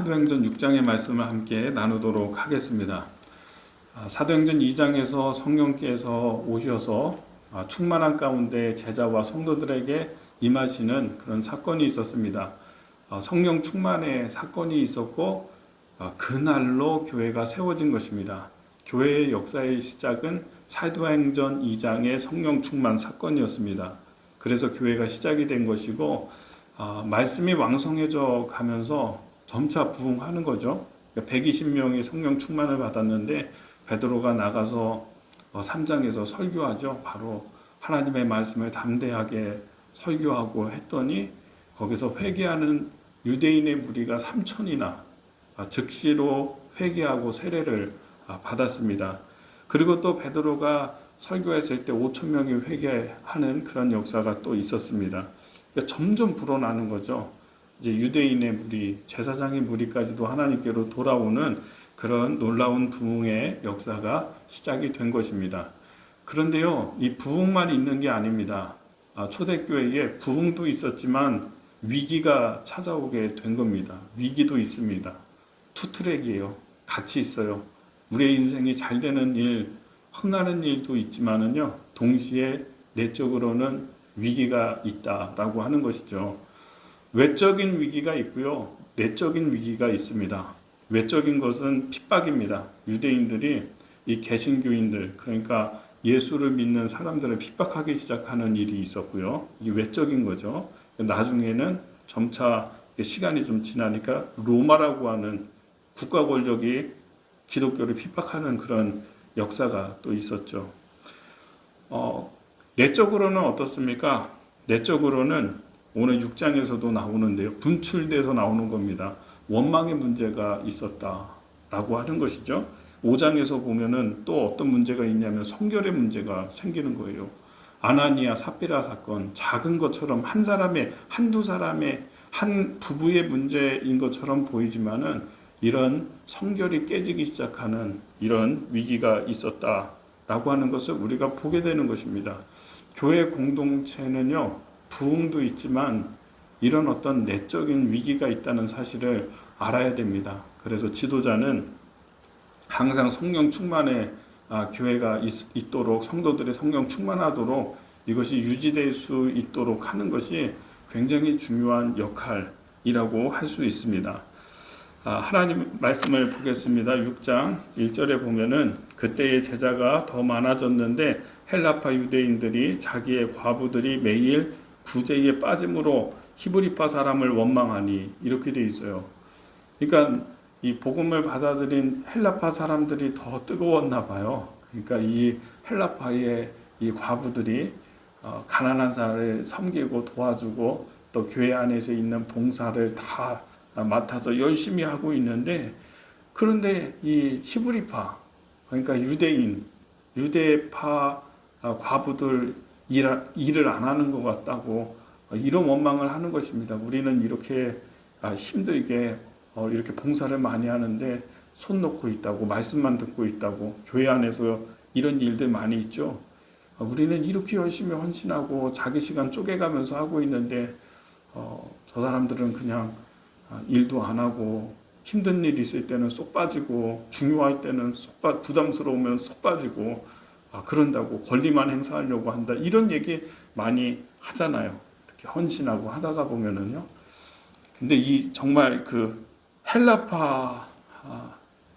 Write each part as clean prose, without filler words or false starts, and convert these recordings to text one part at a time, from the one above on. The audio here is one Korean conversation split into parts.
사도행전 6장의 말씀을 함께 나누도록 하겠습니다. 사도행전 2장에서 성령께서 오셔서 충만한 가운데 제자와 성도들에게 임하시는 그런 사건이 있었습니다. 성령 충만의 사건이 있었고 그날로 교회가 세워진 것입니다. 교회의 역사의 시작은 사도행전 2장의 성령 충만 사건이었습니다. 그래서 교회가 시작이 된 것이고 말씀이 왕성해져 가면서 점차 부흥하는 거죠. 120명이 성령 충만을 받았는데 베드로가 나가서 3장에서 설교하죠. 바로 하나님의 말씀을 담대하게 설교하고 했더니 거기서 회개하는 유대인의 무리가 3천이나 즉시로 회개하고 세례를 받았습니다. 그리고 또 베드로가 설교했을 때 5천 명이 회개하는 그런 역사가 또 있었습니다. 그러니까 점점 불어나는 거죠. 이제 유대인의 무리, 제사장의 무리까지도 하나님께로 돌아오는 그런 놀라운 부흥의 역사가 시작이 된 것입니다. 그런데요, 이 부흥만 있는 게 아닙니다. 초대교회에 부흥도 있었지만 위기가 찾아오게 된 겁니다. 위기도 있습니다. 투트랙이에요. 같이 있어요. 우리의 인생이 잘 되는 일, 흥하는 일도 있지만은요, 동시에 내적으로는 위기가 있다라고 하는 것이죠. 외적인 위기가 있고요, 내적인 위기가 있습니다. 외적인 것은 핍박입니다. 유대인들이 이 개신교인들, 그러니까 예수를 믿는 사람들을 핍박하기 시작하는 일이 있었고요. 이게 외적인 거죠. 나중에는 점차 시간이 좀 지나니까 로마라고 하는 국가 권력이 기독교를 핍박하는 그런 역사가 또 있었죠. 내적으로는 어떻습니까? 내적으로는 오늘 6장에서도 나오는데요. 분출돼서 나오는 겁니다. 원망의 문제가 있었다라고 하는 것이죠. 5장에서 보면은 또 어떤 문제가 있냐면 성결의 문제가 생기는 거예요. 아나니아 삽비라 사건, 작은 것처럼 한 사람의, 한두 사람의, 한 부부의 문제인 것처럼 보이지만은 이런 성결이 깨지기 시작하는 이런 위기가 있었다라고 하는 것을 우리가 보게 되는 것입니다. 교회 공동체는요, 부흥도 있지만 이런 어떤 내적인 위기가 있다는 사실을 알아야 됩니다. 그래서 지도자는 항상 성령 충만의 교회가 있도록, 성도들의 성령 충만하도록 이것이 유지될 수 있도록 하는 것이 굉장히 중요한 역할이라고 할 수 있습니다. 하나님 말씀을 보겠습니다. 6장 1절에 보면은 그때의 제자가 더 많아졌는데 헬라파 유대인들이 자기의 과부들이 매일 구제에 빠짐으로 히브리파 사람을 원망하니, 이렇게 돼 있어요. 그러니까 이 복음을 받아들인 헬라파 사람들이 더 뜨거웠나 봐요. 그러니까 이 헬라파의 이 과부들이 가난한 사람을 섬기고 도와주고 또 교회 안에서 있는 봉사를 다 맡아서 열심히 하고 있는데, 그런데 이 히브리파, 그러니까 유대파 과부들 일을 안 하는 것 같다고 이런 원망을 하는 것입니다. 우리는 이렇게 힘들게 이렇게 봉사를 많이 하는데 손 놓고 있다고, 말씀만 듣고 있다고, 교회 안에서 이런 일들 많이 있죠. 우리는 이렇게 열심히 헌신하고 자기 시간 쪼개가면서 하고 있는데 저 사람들은 그냥 일도 안 하고 힘든 일 있을 때는 쏙 빠지고 중요할 때는 부담스러우면 쏙 빠지고 그런다고 권리만 행사하려고 한다, 이런 얘기 많이 하잖아요. 이렇게 헌신하고 하다가 보면은요. 근데 이 정말 그 헬라파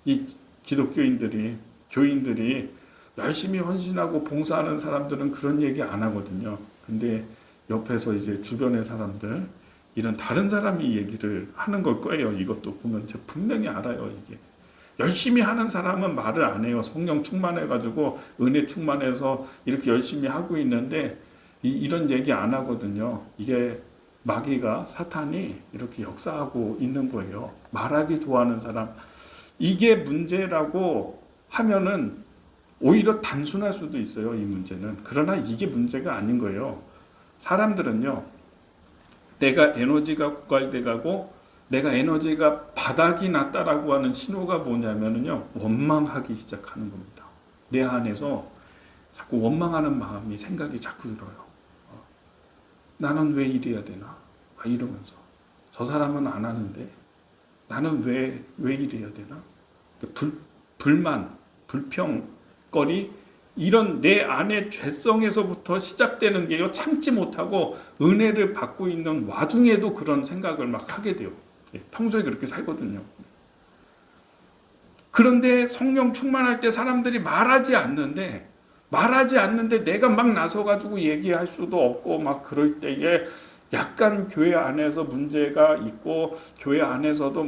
이 기독교인들이, 교인들이 열심히 헌신하고 봉사하는 사람들은 그런 얘기 안 하거든요. 근데 옆에서 이제 주변의 사람들, 이런 다른 사람이 얘기를 하는 걸 거예요. 이것도 보면 제가 분명히 알아요. 이게 열심히 하는 사람은 말을 안 해요. 성령 충만해가지고 은혜 충만해서 이렇게 열심히 하고 있는데 이런 얘기 안 하거든요. 이게 마귀가, 사탄이 이렇게 역사하고 있는 거예요. 말하기 좋아하는 사람, 이게 문제라고 하면은 오히려 단순할 수도 있어요. 이 문제는. 그러나 이게 문제가 아닌 거예요. 사람들은요, 내가 에너지가 고갈돼 가고 내가 에너지가 바닥이 났다라고 하는 신호가 뭐냐면요, 원망하기 시작하는 겁니다. 내 안에서 자꾸 원망하는 마음이, 생각이 자꾸 들어요. 나는 왜 이래야 되나? 이러면서 저 사람은 안 하는데 나는 왜 이래야 되나? 불만, 불평거리, 이런 내 안의 죄성에서부터 시작되는 게요, 참지 못하고 은혜를 받고 있는 와중에도 그런 생각을 막 하게 돼요. 평소에 그렇게 살거든요. 그런데 성령 충만할 때 사람들이 말하지 않는데 내가 막 나서가지고 얘기할 수도 없고 막 그럴 때에 약간 교회 안에서 문제가 있고 교회 안에서도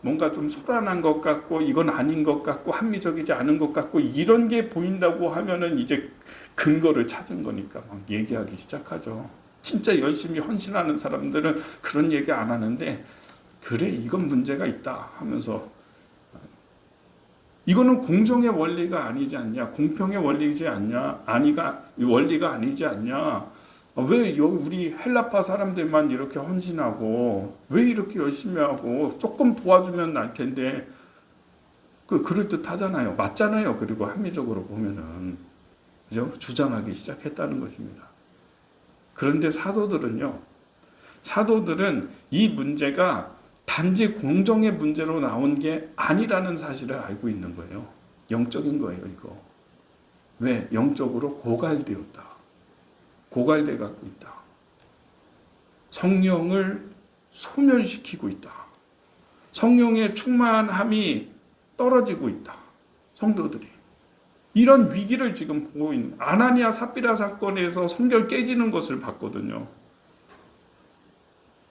뭔가 좀 소란한 것 같고 이건 아닌 것 같고 합리적이지 않은 것 같고 이런 게 보인다고 하면은 이제 근거를 찾은 거니까 막 얘기하기 시작하죠. 진짜 열심히 헌신하는 사람들은 그런 얘기 안 하는데 그래 이건 문제가 있다 하면서 이거는 공정의 원리가 아니지 않냐, 공평의 원리지 않냐, 원리가 아니지 않냐. 왜 우리 헬라파 사람들만 이렇게 헌신하고 왜 이렇게 열심히 하고 조금 도와주면 날 텐데 그럴듯하잖아요. 맞잖아요. 그리고 합리적으로 보면은 그죠? 주장하기 시작했다는 것입니다. 그런데 사도들은 이 문제가 단지 공정의 문제로 나온 게 아니라는 사실을 알고 있는 거예요. 영적인 거예요, 이거. 왜? 영적으로 고갈돼 갖고 있다. 성령을 소멸시키고 있다. 성령의 충만함이 떨어지고 있다. 성도들이. 이런 위기를 지금 보고 있는, 아나니아 삽비라 사건에서 성결 깨지는 것을 봤거든요.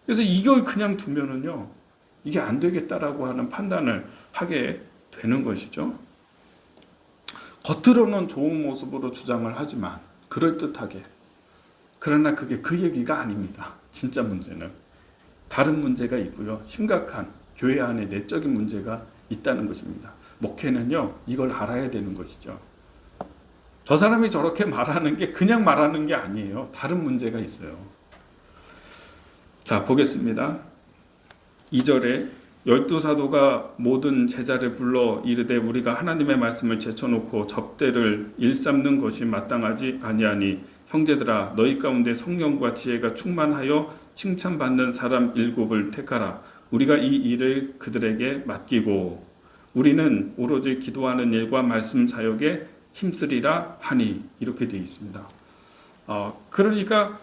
그래서 이걸 그냥 두면은요, 이게 안 되겠다라고 하는 판단을 하게 되는 것이죠. 겉으로는 좋은 모습으로 주장을 하지만 그럴듯하게, 그러나 그게 그 얘기가 아닙니다. 진짜 문제는 다른 문제가 있고요, 심각한 교회 안에 내적인 문제가 있다는 것입니다. 목회는요, 이걸 알아야 되는 것이죠. 저 사람이 저렇게 말하는 게 그냥 말하는 게 아니에요. 다른 문제가 있어요. 자, 보겠습니다. 2절에 12사도가 모든 제자를 불러 이르되 우리가 하나님의 말씀을 제쳐놓고 접대를 일삼는 것이 마땅하지 아니하니 형제들아 너희 가운데 성령과 지혜가 충만하여 칭찬받는 사람 7을 택하라. 우리가 이 일을 그들에게 맡기고 우리는 오로지 기도하는 일과 말씀 사역에 힘쓰리라 하니, 이렇게 되어 있습니다. 그러니까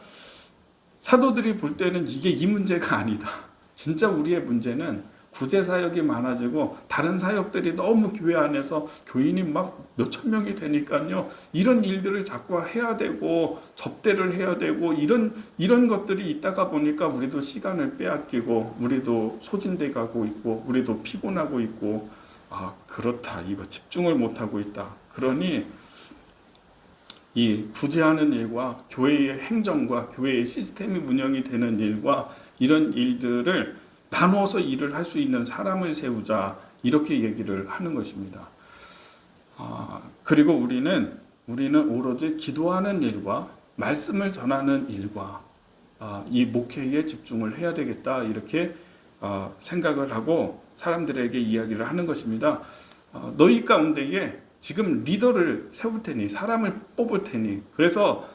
사도들이 볼 때는 이게 이 문제가 아니다. 진짜 우리의 문제는 구제 사역이 많아지고 다른 사역들이 너무 교회 안에서 교인이 막 몇천 명이 되니까요, 이런 일들을 자꾸 해야 되고 접대를 해야 되고 이런 것들이 있다가 보니까 우리도 시간을 빼앗기고 우리도 소진돼 가고 있고 우리도 피곤하고 있고, 그렇다, 이거 집중을 못하고 있다. 그러니 이 구제하는 일과 교회의 행정과 교회의 시스템이 운영이 되는 일과 이런 일들을 나눠서 일을 할 수 있는 사람을 세우자, 이렇게 얘기를 하는 것입니다. 그리고 우리는 오로지 기도하는 일과 말씀을 전하는 일과 이 목회에 집중을 해야 되겠다, 이렇게 생각을 하고 사람들에게 이야기를 하는 것입니다. 너희 가운데에 지금 리더를 세울 테니, 사람을 뽑을 테니, 그래서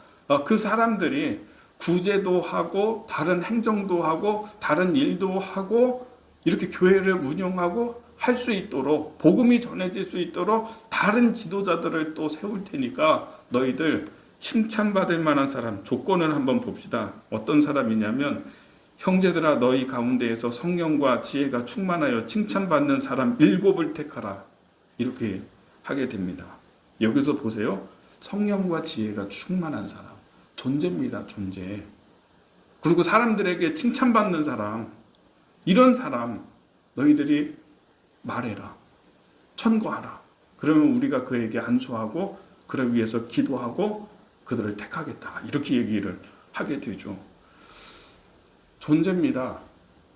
그 사람들이 구제도 하고 다른 행정도 하고 다른 일도 하고 이렇게 교회를 운영하고 할 수 있도록, 복음이 전해질 수 있도록 다른 지도자들을 또 세울 테니까 너희들 칭찬받을 만한 사람, 조건을 한번 봅시다. 어떤 사람이냐면 형제들아 너희 가운데에서 성령과 지혜가 충만하여 칭찬받는 사람 7을 택하라, 이렇게 하게 됩니다. 여기서 보세요. 성령과 지혜가 충만한 사람, 존재입니다. 존재. 그리고 사람들에게 칭찬받는 사람, 이런 사람 너희들이 말해라, 천거하라. 그러면 우리가 그에게 안수하고 그를 위해서 기도하고 그들을 택하겠다, 이렇게 얘기를 하게 되죠. 존재입니다.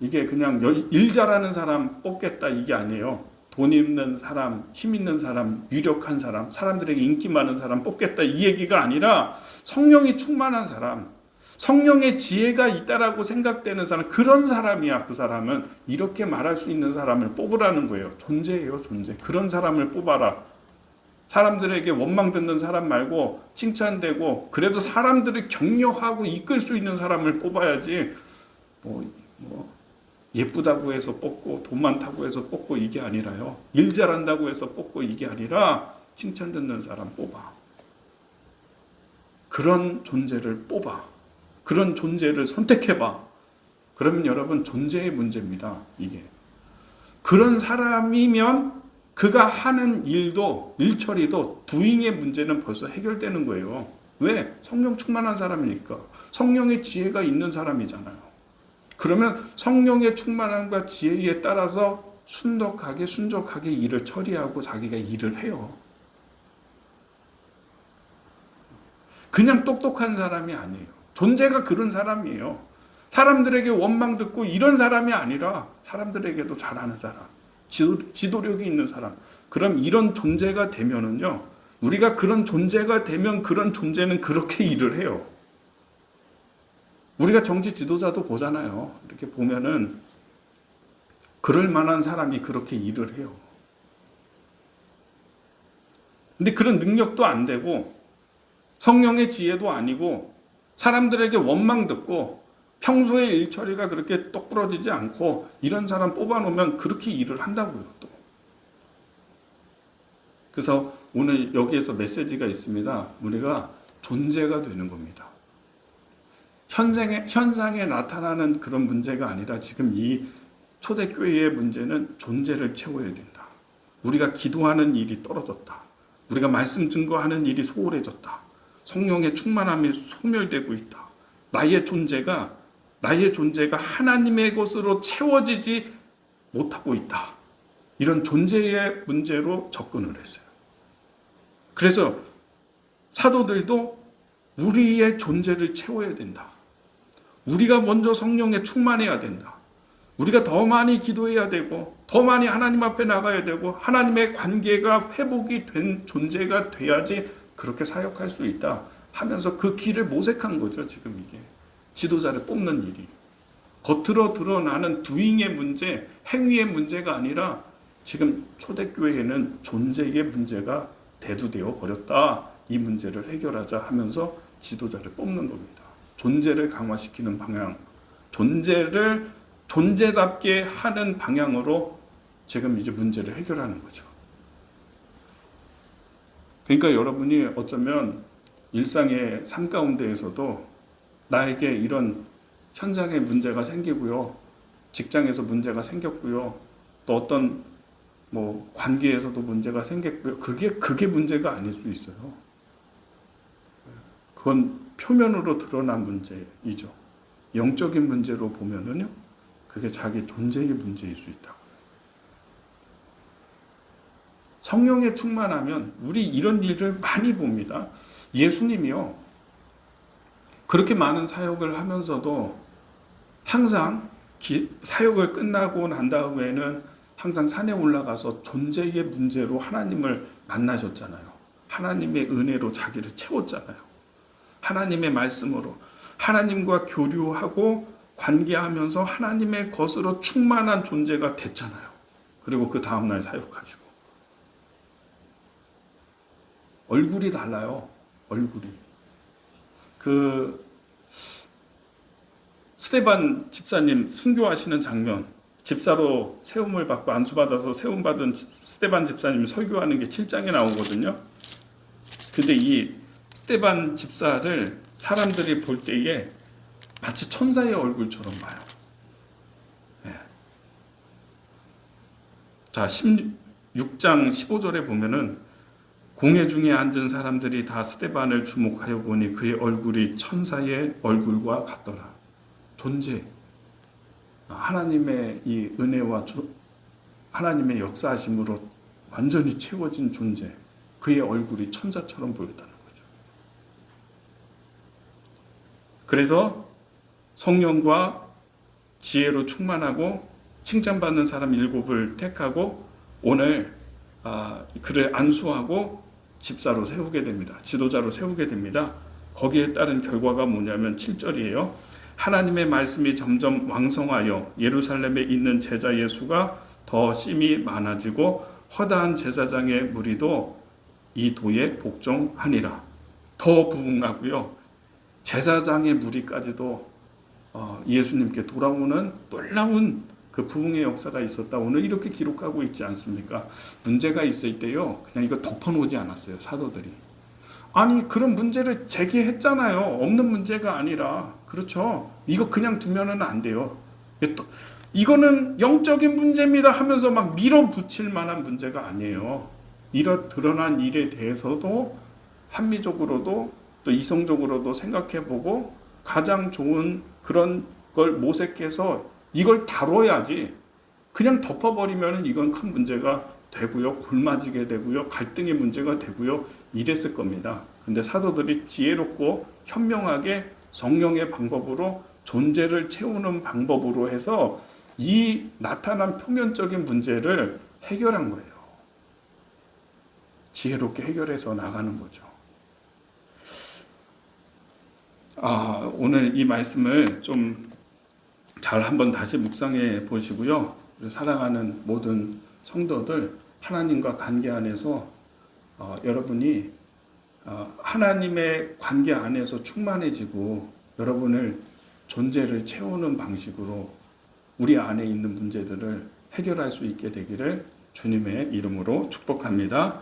이게 그냥 일 잘하는 사람 뽑겠다, 이게 아니에요. 돈 있는 사람, 힘 있는 사람, 유력한 사람, 사람들에게 인기 많은 사람 뽑겠다, 이 얘기가 아니라 성령이 충만한 사람, 성령의 지혜가 있다라고 생각되는 사람, 그런 사람이야. 그 사람은 이렇게 말할 수 있는 사람을 뽑으라는 거예요. 존재예요, 존재. 그런 사람을 뽑아라. 사람들에게 원망 듣는 사람 말고 칭찬되고 그래도 사람들을 격려하고 이끌 수 있는 사람을 뽑아야지 예쁘다고 해서 뽑고 돈 많다고 해서 뽑고 이게 아니라요. 일 잘한다고 해서 뽑고 이게 아니라 칭찬 듣는 사람 뽑아. 그런 존재를 뽑아. 그런 존재를 선택해봐. 그러면 여러분 존재의 문제입니다. 이게. 그런 사람이면 그가 하는 일도 일처리도 doing의 문제는 벌써 해결되는 거예요. 왜? 성령 충만한 사람이니까. 성령의 지혜가 있는 사람이잖아요. 그러면 성령의 충만함과 지혜에 따라서 순적하게 일을 처리하고 자기가 일을 해요. 그냥 똑똑한 사람이 아니에요. 존재가 그런 사람이에요. 사람들에게 원망 듣고 이런 사람이 아니라 사람들에게도 잘하는 사람, 지도력이 있는 사람. 그럼 이런 존재가 되면은요, 우리가 그런 존재가 되면 그런 존재는 그렇게 일을 해요. 우리가 정치 지도자도 보잖아요. 이렇게 보면은 그럴 만한 사람이 그렇게 일을 해요. 근데 그런 능력도 안 되고 성령의 지혜도 아니고 사람들에게 원망 듣고 평소에 일처리가 그렇게 똑부러지지 않고 이런 사람 뽑아놓으면 그렇게 일을 한다고요. 또. 그래서 오늘 여기에서 메시지가 있습니다. 우리가 존재가 되는 겁니다. 현상에 나타나는 그런 문제가 아니라 지금 이 초대교회의 문제는 존재를 채워야 된다. 우리가 기도하는 일이 떨어졌다. 우리가 말씀 증거하는 일이 소홀해졌다. 성령의 충만함이 소멸되고 있다. 나의 존재가 하나님의 것으로 채워지지 못하고 있다. 이런 존재의 문제로 접근을 했어요. 그래서 사도들도 우리의 존재를 채워야 된다. 우리가 먼저 성령에 충만해야 된다. 우리가 더 많이 기도해야 되고 더 많이 하나님 앞에 나가야 되고 하나님의 관계가 회복이 된 존재가 돼야지 그렇게 사역할 수 있다 하면서 그 길을 모색한 거죠. 지금 이게 지도자를 뽑는 일이 겉으로 드러나는 doing의 문제, 행위의 문제가 아니라 지금 초대교회에는 존재의 문제가 대두되어 버렸다. 이 문제를 해결하자 하면서 지도자를 뽑는 겁니다. 존재를 강화시키는 방향, 존재를 존재답게 하는 방향으로 지금 이제 문제를 해결하는 거죠. 그러니까 여러분이 어쩌면 일상의 삶 가운데에서도 나에게 이런 현장에 문제가 생기고요, 직장에서 문제가 생겼고요, 또 어떤 관계에서도 문제가 생겼고요. 그게 문제가 아닐 수 있어요. 그건 표면으로 드러난 문제이죠. 영적인 문제로 보면은요, 그게 자기 존재의 문제일 수 있다고. 성령에 충만하면 우리 이런 일을 많이 봅니다. 예수님이요, 그렇게 많은 사역을 하면서도 항상 사역을 끝나고 난 다음에는 항상 산에 올라가서 존재의 문제로 하나님을 만나셨잖아요. 하나님의 은혜로 자기를 채웠잖아요. 하나님의 말씀으로 하나님과 교류하고 관계하면서 하나님의 것으로 충만한 존재가 됐잖아요. 그리고 그 다음날 사역하시고. 얼굴이 달라요. 얼굴이. 스데반 집사님 순교하시는 장면, 집사로 세움을 받고 안수받아서 세움받은 스데반 집사님이 설교하는 게 7장에 나오거든요. 근데 이 스데반 집사를 사람들이 볼 때에 마치 천사의 얼굴처럼 봐요. 네. 자, 16장 15절에 보면은 공회 중에 앉은 사람들이 다 스데반을 주목하여 보니 그의 얼굴이 천사의 얼굴과 같더라. 존재, 하나님의 이 은혜와 하나님의 역사하심으로 완전히 채워진 존재, 그의 얼굴이 천사처럼 보였다는 거죠. 그래서 성령과 지혜로 충만하고 칭찬받는 사람 7을 택하고 오늘 그를 안수하고 집사로 세우게 됩니다. 지도자로 세우게 됩니다. 거기에 따른 결과가 뭐냐면 7절이에요. 하나님의 말씀이 점점 왕성하여 예루살렘에 있는 제자 예수가 더 심히 많아지고 허다한 제사장의 무리도 이 도에 복종하니라. 더 부흥하고요, 제사장의 무리까지도 예수님께 돌아오는 놀라운 그 부흥의 역사가 있었다. 오늘 이렇게 기록하고 있지 않습니까? 문제가 있을 때요, 그냥 이거 덮어놓지 않았어요, 사도들이. 아니, 그런 문제를 제기했잖아요. 없는 문제가 아니라. 그렇죠? 이거 그냥 두면은 안 돼요. 이거는 영적인 문제입니다 하면서 막 밀어붙일 만한 문제가 아니에요. 드러난 일에 대해서도 합리적으로도 또 이성적으로도 생각해보고 가장 좋은 그런 걸 모색해서 이걸 다뤄야지. 그냥 덮어버리면 이건 큰 문제가 되고요, 골마지게 되고요, 갈등의 문제가 되고요, 이랬을 겁니다. 근데 사도들이 지혜롭고 현명하게 성령의 방법으로 존재를 채우는 방법으로 해서 이 나타난 표면적인 문제를 해결한 거예요. 지혜롭게 해결해서 나가는 거죠. 오늘 이 말씀을 좀 잘 한번 다시 묵상해 보시고요. 살아가는 모든 성도들, 하나님과 관계 안에서 여러분이 하나님의 관계 안에서 충만해지고 여러분을 존재를 채우는 방식으로 우리 안에 있는 문제들을 해결할 수 있게 되기를 주님의 이름으로 축복합니다.